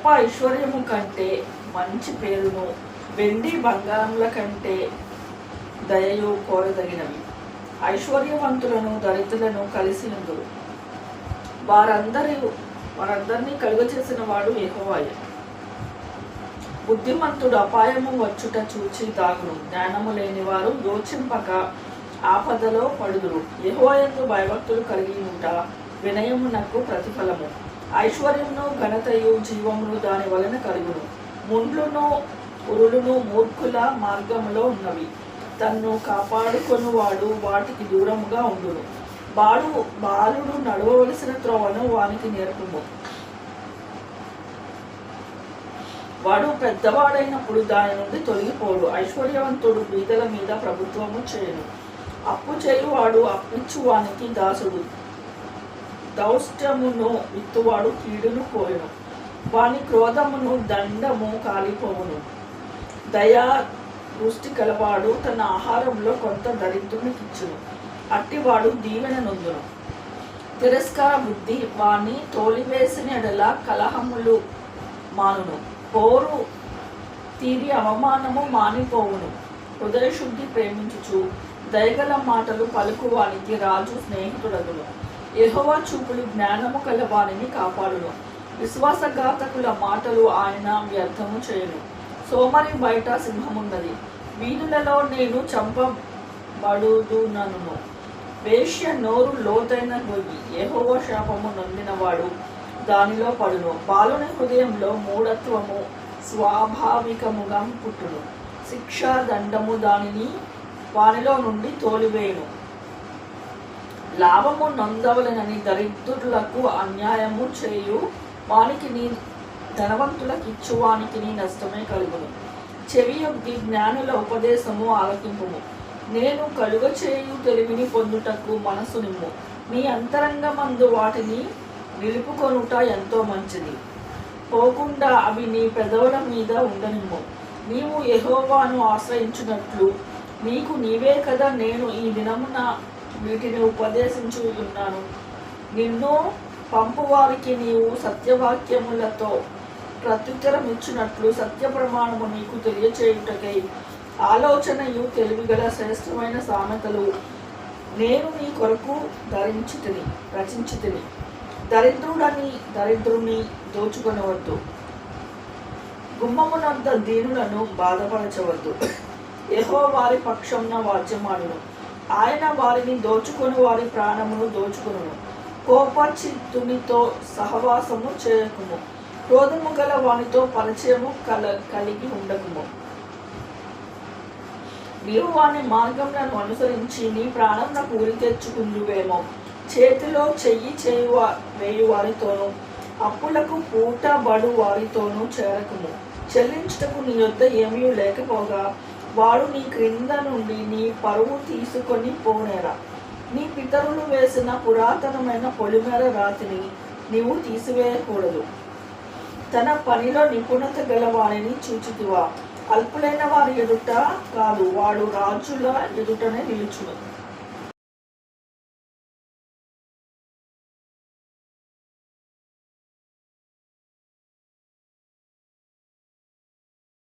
గొప్ప ఐశ్వర్యము కంటే మంచి పేరును, వెండి బంగారముల కంటే దయయు కోరదగినవి. ఐశ్వర్యవంతులను దరిద్రులను కలిసి ఉందురు, వారందరినీ కలుగచేసిన వాడు యెహోవాయే. బుద్ధిమంతుడు అపాయము వచ్చుట చూచి దాగును, జ్ఞానము లేనివారు యోచింపక ఆపదలో పడుదురు. యెహోవాయందు భయభక్తులు కలిగి ఉంట వినయమునకు ప్రతిఫలము. ఐశ్వర్యమును ఘనతయు జీవమును దాని వలన కలుగును. ముండ్లును ఉరులును మూర్ఖుల మార్గములో ఉన్నవి, తన్ను కాపాడుకొనువాడు వాటికి దూరముగా ఉండును. బాలుడు నడవవలసిన త్రోవను వానికి నేర్పుము, వాడు పెద్దవాడైనప్పుడు దాని నుండి తొలగిపోడు. ఐశ్వర్యవంతుడు బీదల మీద ప్రభుత్వము చేయను, అప్పు చేయువాడు అప్పిచ్చువానికి దాసుడు. దౌష్ట్యమును విత్తువాడు కీడును కోయును, వాని క్రోధమును దండము కాలిపోవును. దయా దృష్టి కలవాడు తన ఆహారంలో కొంత దరిద్రునికిచ్చును, అట్టివాడు దీవెన నొందును. తిరస్కార బుద్ధి వాని తోలివేసిన ఎడల కలహములు మానును, పోరు తీరి అవమానము మానిపోవును. హృదయశుద్ధి ప్రేమించుచు దయగల మాటలు పలుకువానికి రాజు స్నేహితుడగును. యెహోవా చూపులు జ్ఞానము కల వానిని కాపాడును, విశ్వాసఘాతకుల మాటలు ఆయన వ్యర్థము చేయను. సోమరి బయట సింహమున్నది, వీధులలో నేను చంపబడుదునను. వేశ్య నోరు లోతైన గొయ్యి, యెహోవా శాపము నొందినవాడు దానిలో పడును. బాలుని హృదయంలో మూఢత్వము స్వాభావికముగా పుట్టును, శిక్షా దండము వానిలో నుండి తోలివేయును. లాభము నొందవలనని దరిద్రులకు అన్యాయము చేయు వానికి నీ ధనవంతులకు ఇచ్చువానికి నీ నష్టమే కలుగును. చెవియొగ్గి జ్ఞానుల ఉపదేశము ఆలకింపుము, నేను కలుగ చేయు తెలివిని పొందుటకు మనసు నిమ్ము. నీ అంతరంగమందు వాటిని నిలుపుకొనుట ఎంతో మంచిది, పోకుండా అవి నీ పెదవుల మీద ఉండనిమ్ము. నీవు యెహోవాను ఆశ్రయించినట్లు నీకు నీవే కదా నేను ఈ దినమున వీటిని ఉపదేశించుచున్నాను. నిన్ను పంపువారికి నీవు సత్యవాక్యములతో ప్రత్యుత్తరం ఇచ్చినట్లు సత్య ప్రమాణము నీకు తెలియచేయుటకై ఆలోచనయు తెలివిగల శ్రేష్టమైన సామెతలు నేను నీ కొరకు రచించితిని. దరిద్రుని దోచుకొనవద్దు, గుమ్మమునంత దీనులను బాధపరచవద్దు. యెహోవా వారి పక్షంన వాద్యమాడును, ఆయన వారిని దోచుకొని వారి ప్రాణమును దోచుకొనును. కోపచిత్తునితో సహవాసము చేయకుము, క్రోధము గల వానితో పరిచయము కలిగి ఉండకుము. నీవు వాని మార్గములను అనుసరించి నీ ప్రాణమునకు ఉరి తెచ్చుకుందువేమో. చేతిలో వేయు వారితోనూ అప్పులకు పూటబడు వారితోనూ చేరకుము. చెల్లించుటకు నీ యొద్ద ఏమీ లేకపోగా వాడు నీ క్రింద నుండి నీ పరువు తీసుకొని పోనేరా. నీ పితరులు వేసిన పురాతనమైన పొలిమేర రాతిని నీవు తీసివేయకూడదు. తన పనిలో నిపుణత గల వారిని చూచితివా? అల్పులైన వారి ఎదుట కాదు, వాడు రాజుల ఎదుటనే నిలుచును.